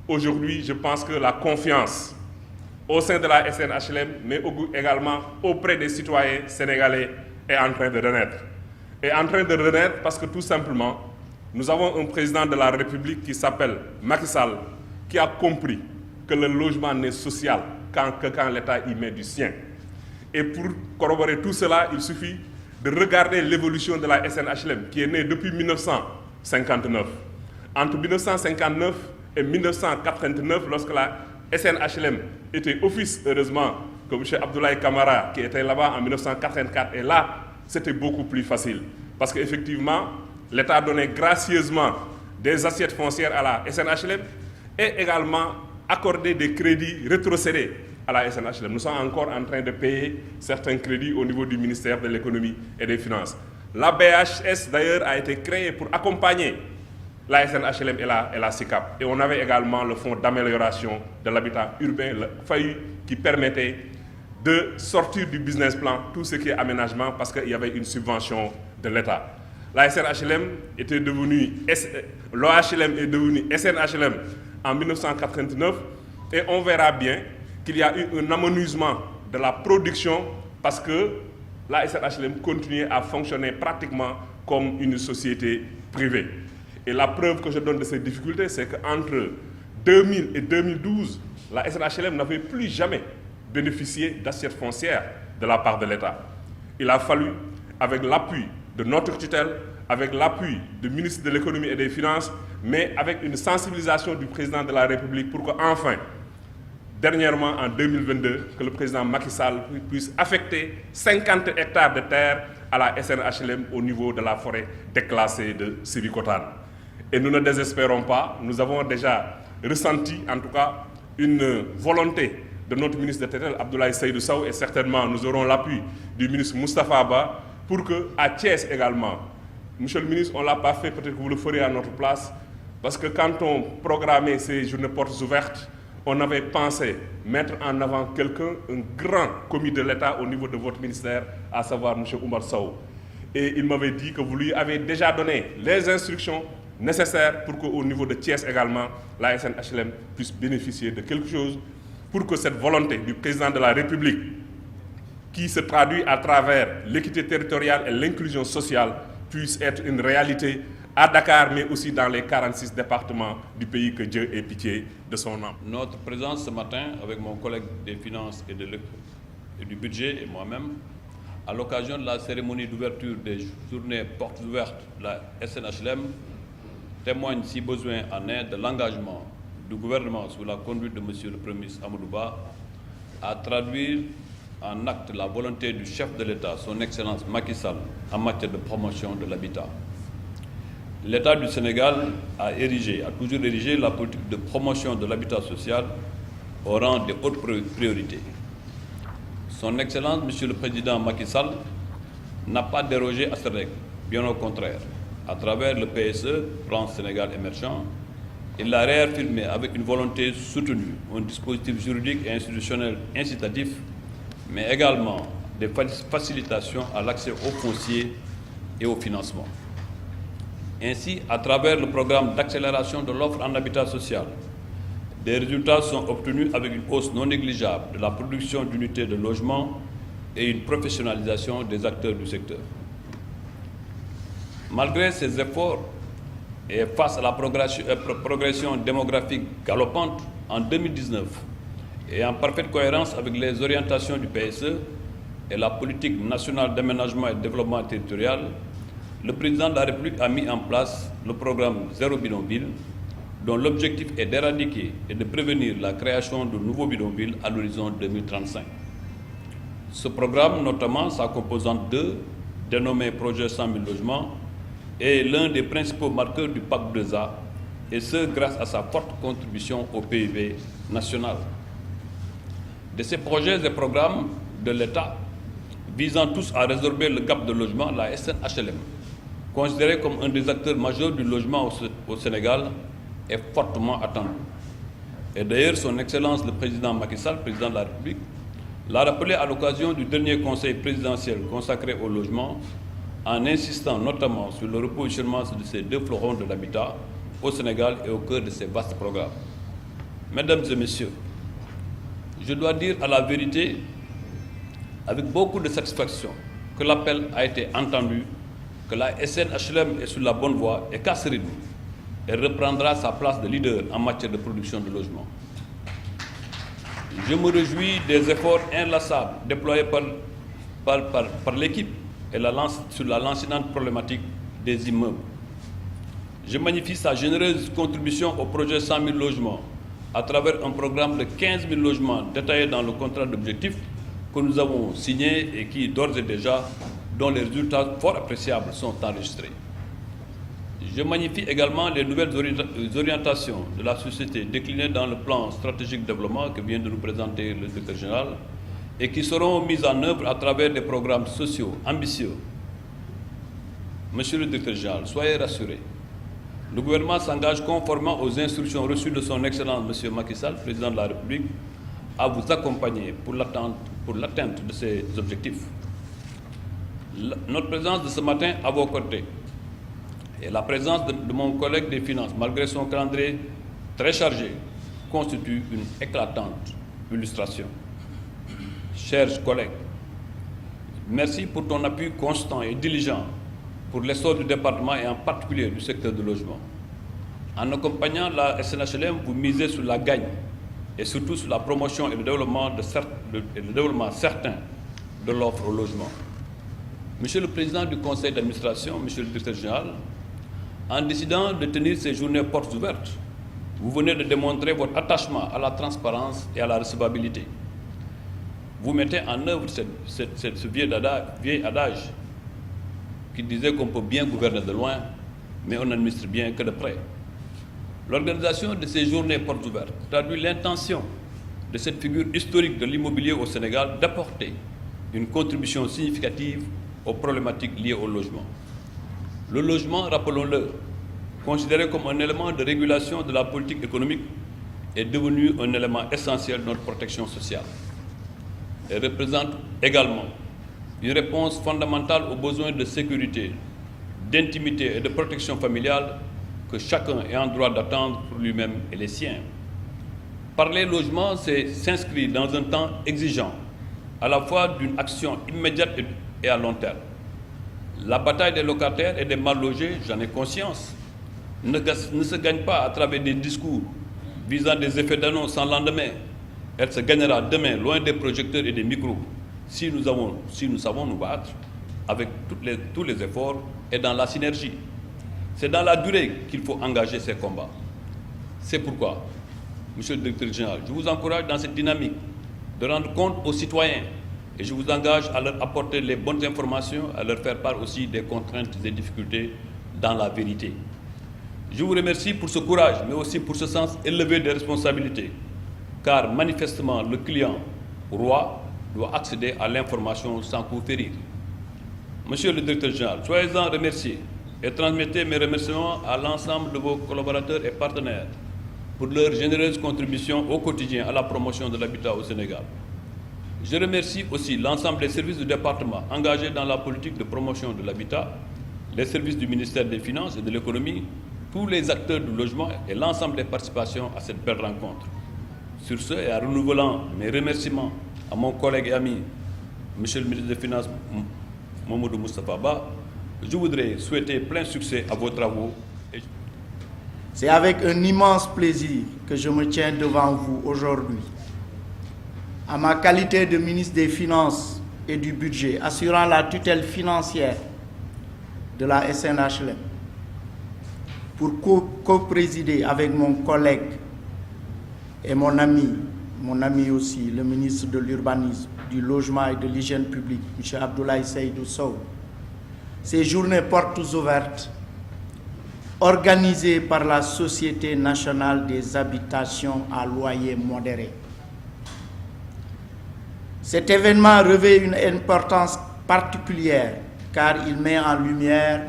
aujourd'hui, je pense que la confiance au sein de la SNHLM, mais également auprès des citoyens sénégalais, est en train de renaître. Est en train de renaître parce que tout simplement, nous avons un président de la République qui s'appelle Macky Sall, qui a compris que le logement n'est social que quand l'État y met du sien. Et pour corroborer tout cela, il suffit de regarder l'évolution de la SNHLM, qui est née depuis 1959. Entre 1959 et 1989, lorsque la SNHLM était office, heureusement, que M. Abdoulaye Camara, qui était là-bas en 1984, est là, c'était beaucoup plus facile. Parce qu'effectivement, l'État donnait gracieusement des assiettes foncières à la SNHLM et également accordait des crédits rétrocédés à la SNHLM. Nous sommes encore en train de payer certains crédits au niveau du ministère de l'économie et des finances. La BHS, d'ailleurs, a été créée pour accompagner la SNHLM et la SICAP. Et on avait également le fonds d'amélioration de l'habitat urbain, le FAU, qui permettait de sortir du business plan tout ce qui est aménagement parce qu'il y avait une subvention de l'État. La SNHLM était devenue, l'OHLM est devenue SNHLM en 1989 et on verra bien qu'il y a eu un amenuisement de la production parce que la SNHLM continuait à fonctionner pratiquement comme une société privée. Et la preuve que je donne de ces difficultés, c'est qu'entre 2000 et 2012, la SNHLM n'avait plus jamais bénéficié d'assiettes foncières de la part de l'État. Il a fallu, avec l'appui de notre tutelle, avec l'appui du ministre de l'économie et des finances, mais avec une sensibilisation du président de la République pour qu'enfin, dernièrement en 2022, que le président Macky Sall puisse affecter 50 hectares de terre à la SNHLM au niveau de la forêt déclassée de Sébikotane. Et nous ne désespérons pas, nous avons déjà ressenti en tout cas une volonté de notre ministre de tutelle, Abdoulaye Seydou Sow, et certainement nous aurons l'appui du ministre Moustapha Ba pour qu'à Thiès également, monsieur le ministre, on ne l'a pas fait, peut-être que vous le ferez à notre place, parce que quand on programmait ces journées portes ouvertes, on avait pensé mettre en avant quelqu'un, un grand commis de l'État au niveau de votre ministère, à savoir M. Oumar Sow. Et il m'avait dit que vous lui avez déjà donné les instructions nécessaires pour qu'au niveau de Thiès également, la SNHLM puisse bénéficier de quelque chose pour que cette volonté du président de la République, qui se traduit à travers l'équité territoriale et l'inclusion sociale, puisse être une réalité à Dakar, mais aussi dans les 46 départements du pays, que Dieu ait pitié de son âme. Notre présence ce matin avec mon collègue des finances et du budget et moi-même, à l'occasion de la cérémonie d'ouverture des journées portes ouvertes de la SNHLM, témoigne si besoin en est de l'engagement du gouvernement sous la conduite de M. le Premier ministre Amadou Ba à traduire en acte la volonté du chef de l'État, son Excellence Macky Sall, en matière de promotion de l'habitat. L'État du Sénégal a toujours érigé la politique de promotion de l'habitat social au rang des hautes priorités. Son Excellence, M. le Président Macky Sall, n'a pas dérogé à cette règle, bien au contraire. À travers le PSE, Plan Sénégal émergent, il l'a réaffirmé avec une volonté soutenue, un dispositif juridique et institutionnel incitatif, mais également des facilitations à l'accès au foncier et au financement. Ainsi, à travers le programme d'accélération de l'offre en habitat social, des résultats sont obtenus avec une hausse non négligeable de la production d'unités de logement et une professionnalisation des acteurs du secteur. Malgré ces efforts et face à la progression démographique galopante en 2019 et en parfaite cohérence avec les orientations du PSE et la politique nationale d'aménagement et de développement territorial, le président de la République a mis en place le programme Zéro bidonville, dont l'objectif est d'éradiquer et de prévenir la création de nouveaux bidonvilles à l'horizon 2035. Ce programme, notamment sa composante 2, dénommée Projet 100 000 logements, est l'un des principaux marqueurs du pacte 2A, et ce grâce à sa forte contribution au PIB national. De ces projets et programmes de l'État visant tous à résorber le gap de logement, la SNHLM, considérée comme un des acteurs majeurs du logement au Sénégal, est fortement attendue. Et d'ailleurs, son Excellence le Président Macky Sall, Président de la République, l'a rappelé à l'occasion du dernier conseil présidentiel consacré au logement, en insistant notamment sur le repositionnement de ces deux fleurons de l'habitat au Sénégal et au cœur de ces vastes programmes. Mesdames et messieurs, je dois dire à la vérité, avec beaucoup de satisfaction, que l'appel a été entendu, que la SNHLM est sur la bonne voie et qu'à ce rythme, elle reprendra sa place de leader en matière de production de logements. Je me réjouis des efforts inlassables déployés par l'équipe et sur la lancinante problématique des immeubles. Je magnifie sa généreuse contribution au projet 100 000 logements à travers un programme de 15 000 logements détaillé dans le contrat d'objectif que nous avons signé et qui, d'ores et déjà, dont les résultats fort appréciables sont enregistrés. Je magnifie également les nouvelles orientations de la société déclinées dans le plan stratégique de développement que vient de nous présenter le directeur général et qui seront mises en œuvre à travers des programmes sociaux ambitieux. Monsieur le directeur général, soyez rassurés. Le gouvernement s'engage conformément aux instructions reçues de son Excellence M. Macky Sall, président de la République, à vous accompagner pour l'atteinte de ces objectifs. Notre présence de ce matin à vos côtés et la présence de mon collègue des Finances, malgré son calendrier très chargé, constitue une éclatante illustration. Chers collègues, merci pour ton appui constant et diligent pour l'essor du département et en particulier du secteur du logement. En accompagnant la SNHLM, vous misez sur la gagne et surtout sur la promotion et le développement certain de l'offre au logement. Monsieur le Président du Conseil d'administration, Monsieur le Directeur général, en décidant de tenir ces journées portes ouvertes, vous venez de démontrer votre attachement à la transparence et à la recevabilité. Vous mettez en œuvre ce vieil adage qui disait qu'on peut bien gouverner de loin, mais on n'administre bien que de près. L'organisation de ces journées portes ouvertes traduit l'intention de cette figure historique de l'immobilier au Sénégal d'apporter une contribution significative aux problématiques liées au logement. Le logement, rappelons-le, considéré comme un élément de régulation de la politique économique, est devenu un élément essentiel de notre protection sociale. Elle représente également une réponse fondamentale aux besoins de sécurité, d'intimité et de protection familiale que chacun est en droit d'attendre pour lui-même et les siens. Parler logement, c'est s'inscrire dans un temps exigeant, à la fois d'une action immédiate et à long terme. La bataille des locataires et des mal logés, j'en ai conscience, ne se gagne pas à travers des discours visant des effets d'annonce sans lendemain. Elle se gagnera demain, loin des projecteurs et des micros, si nous savons nous battre avec tous les efforts et dans la synergie. C'est dans la durée qu'il faut engager ces combats. C'est pourquoi, Monsieur le Directeur général, je vous encourage dans cette dynamique de rendre compte aux citoyens et je vous engage à leur apporter les bonnes informations, à leur faire part aussi des contraintes et des difficultés dans la vérité. Je vous remercie pour ce courage, mais aussi pour ce sens élevé des responsabilités, car manifestement le client roi doit accéder à l'information sans coup férir. Monsieur le Directeur général, soyez-en remerciés et transmettez mes remerciements à l'ensemble de vos collaborateurs et partenaires pour leur généreuse contribution au quotidien à la promotion de l'habitat au Sénégal. Je remercie aussi l'ensemble des services du département engagés dans la politique de promotion de l'habitat, les services du ministère des Finances et de l'économie, tous les acteurs du logement et l'ensemble des participations à cette belle rencontre. Sur ce, et en renouvelant mes remerciements à mon collègue et ami, Monsieur le ministre des Finances, Mamadou Moustapha Ba, je voudrais souhaiter plein succès à vos travaux. C'est avec un immense plaisir que je me tiens devant vous aujourd'hui. À ma qualité de ministre des Finances et du Budget, assurant la tutelle financière de la SNHLM, pour co-présider avec mon collègue et mon ami aussi, le ministre de l'Urbanisme, du Logement et de l'Hygiène publique, M. Abdoulaye Seydou Sow, ces journées portes ouvertes organisées par la Société nationale des habitations à loyer modéré. Cet événement revêt une importance particulière car il met en lumière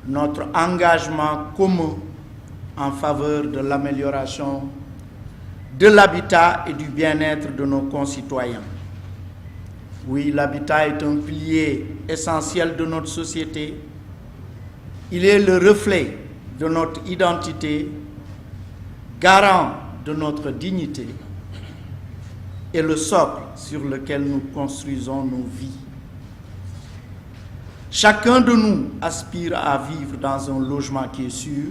notre engagement commun en faveur de l'amélioration de l'habitat et du bien-être de nos concitoyens. Oui, l'habitat est un pilier essentiel de notre société. Il est le reflet de notre identité, garant de notre dignité est le socle sur lequel nous construisons nos vies. Chacun de nous aspire à vivre dans un logement qui est sûr,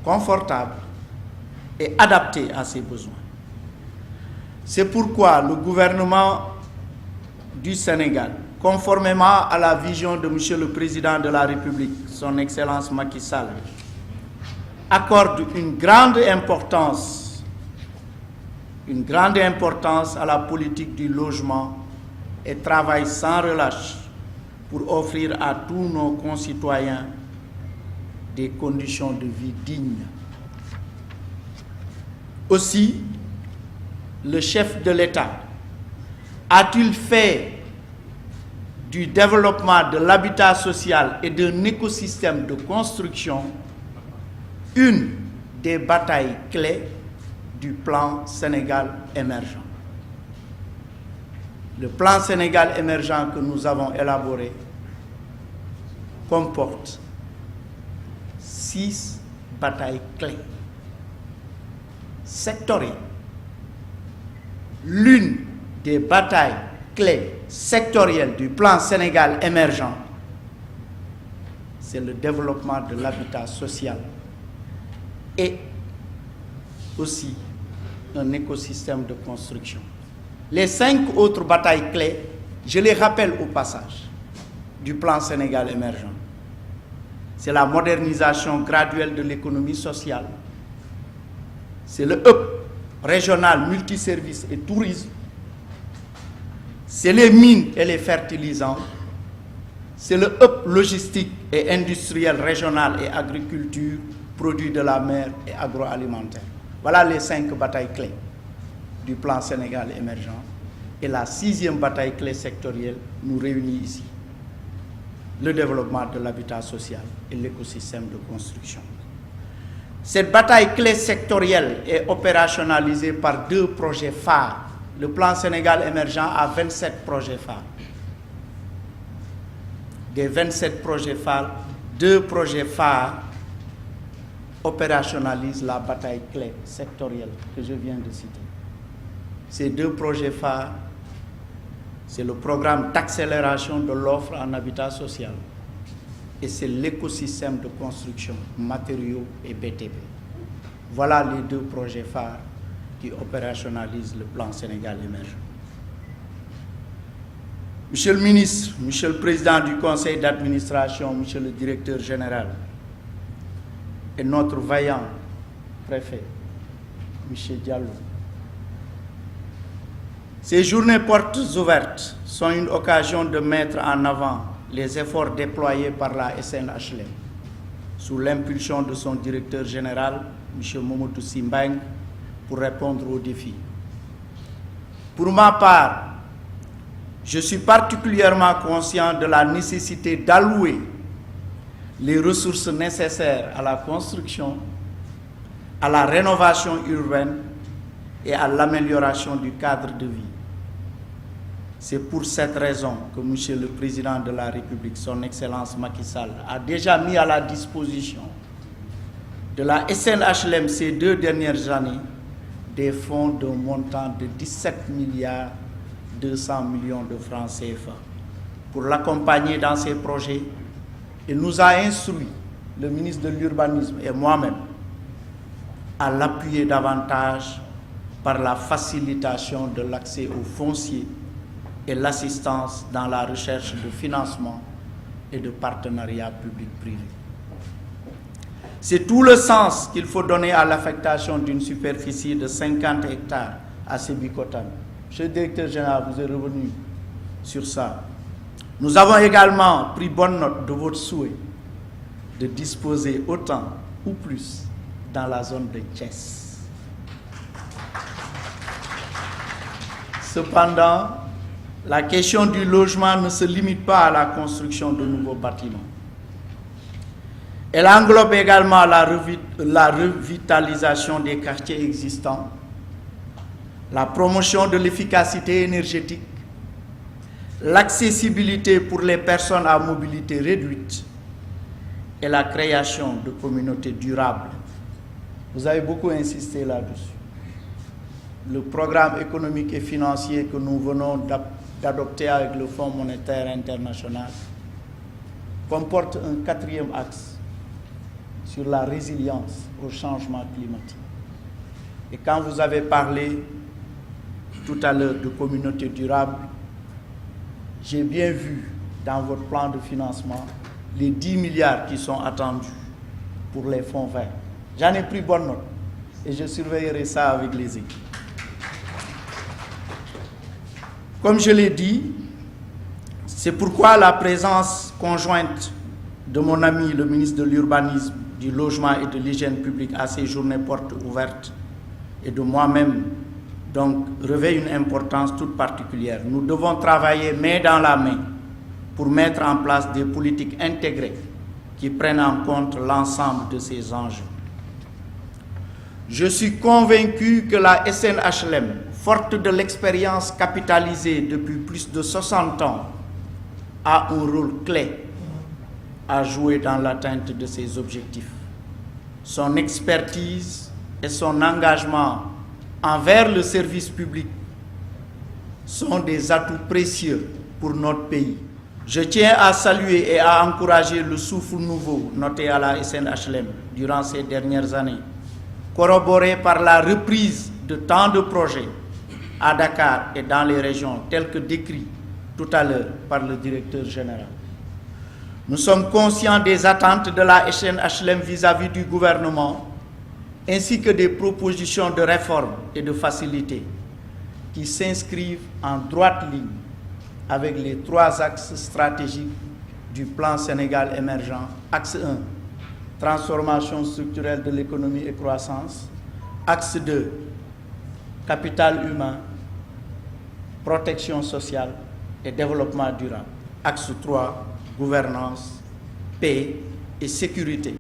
confortable et adapté à ses besoins. C'est pourquoi le gouvernement du Sénégal, conformément à la vision de M. le Président de la République, son Excellence Macky Sall, accorde une grande importance à la politique du logement et travaille sans relâche pour offrir à tous nos concitoyens des conditions de vie dignes. Aussi, le chef de l'État a-t-il fait du développement de l'habitat social et d'un écosystème de construction une des batailles clés du plan Sénégal émergent. Le plan Sénégal émergent que nous avons élaboré comporte 6 batailles clés sectorielles. L'une des batailles clés sectorielles du plan Sénégal émergent, c'est le développement de l'habitat social et aussi un écosystème de construction. Les 5 autres batailles clés, je les rappelle au passage, du plan Sénégal émergent. C'est la modernisation graduelle de l'économie sociale. C'est le hub régional multiservices et tourisme. C'est les mines et les fertilisants. C'est le hub logistique et industriel régional et agriculture, produits de la mer et agroalimentaire. Voilà les 5 batailles clés du plan Sénégal émergent. Et la 6e bataille clé sectorielle nous réunit ici. Le développement de l'habitat social et l'écosystème de construction. Cette bataille clé sectorielle est opérationnalisée par 2 projets phares. Le plan Sénégal émergent a 27 projets phares. Des 27 projets phares, 2 projets phares opérationnalisent la bataille clé sectorielle que je viens de citer. Ces 2 projets phares, c'est le programme d'accélération de l'offre en habitat social et c'est l'écosystème de construction, matériaux et BTP. Voilà les 2 projets phares qui opérationnalisent le plan Sénégal émergent. Monsieur le ministre, Monsieur le Président du Conseil d'administration, Monsieur le Directeur général et notre vaillant préfet, Monsieur Diallo, ces journées portes ouvertes sont une occasion de mettre en avant les efforts déployés par la SNHLM sous l'impulsion de son directeur général, M. Momodou Sy Mbengue, pour répondre aux défis. Pour ma part, je suis particulièrement conscient de la nécessité d'allouer les ressources nécessaires à la construction, à la rénovation urbaine et à l'amélioration du cadre de vie. C'est pour cette raison que M. le Président de la République, son Excellence Macky Sall, a déjà mis à la disposition de la SNHLM ces 2 dernières années des fonds d'un montant de 17 milliards 200 millions de francs CFA. Pour l'accompagner dans ses projets, il nous a instruit, le ministre de l'Urbanisme et moi-même, à l'appuyer davantage par la facilitation de l'accès aux fonciers et l'assistance dans la recherche de financement et de partenariats public-privé. C'est tout le sens qu'il faut donner à l'affectation d'une superficie de 50 hectares à Sébikotane. Monsieur le directeur général, vous êtes revenu sur ça. Nous avons également pris bonne note de votre souhait de disposer autant ou plus dans la zone de Thiès. Cependant, la question du logement ne se limite pas à la construction de nouveaux bâtiments. Elle englobe également la revitalisation des quartiers existants, la promotion de l'efficacité énergétique, l'accessibilité pour les personnes à mobilité réduite et la création de communautés durables. Vous avez beaucoup insisté là-dessus. le programme économique et financier que nous venons d'adopter avec le Fonds monétaire international comporte un 4e axe sur la résilience au changement climatique. Et quand vous avez parlé tout à l'heure de communauté durable, j'ai bien vu dans votre plan de financement les 10 milliards qui sont attendus pour les fonds verts. J'en ai pris bonne note et je surveillerai ça avec les équipes. Comme je l'ai dit, c'est pourquoi la présence conjointe de mon ami le ministre de l'Urbanisme, du Logement et de l'Hygiène publique à ces journées portes ouvertes et de moi-même donc revêt une importance toute particulière. Nous devons travailler main dans la main pour mettre en place des politiques intégrées qui prennent en compte l'ensemble de ces enjeux. Je suis convaincu que la SNHLM, forte de l'expérience capitalisée depuis plus de 60 ans, a un rôle clé à jouer dans l'atteinte de ces objectifs. Son expertise et son engagement envers le service public sont des atouts précieux pour notre pays. Je tiens à saluer et à encourager le souffle nouveau noté à la SNHLM durant ces dernières années, corroboré par la reprise de tant de projets à Dakar et dans les régions, tels que décrits tout à l'heure par le directeur général. Nous sommes conscients des attentes de la SNHLM vis-à-vis du gouvernement, ainsi que des propositions de réforme et de facilité qui s'inscrivent en droite ligne avec les 3 axes stratégiques du plan Sénégal émergent. Axe 1, transformation structurelle de l'économie et croissance. Axe 2, capital humain, protection sociale et développement durable. Axe 3, gouvernance, paix et sécurité.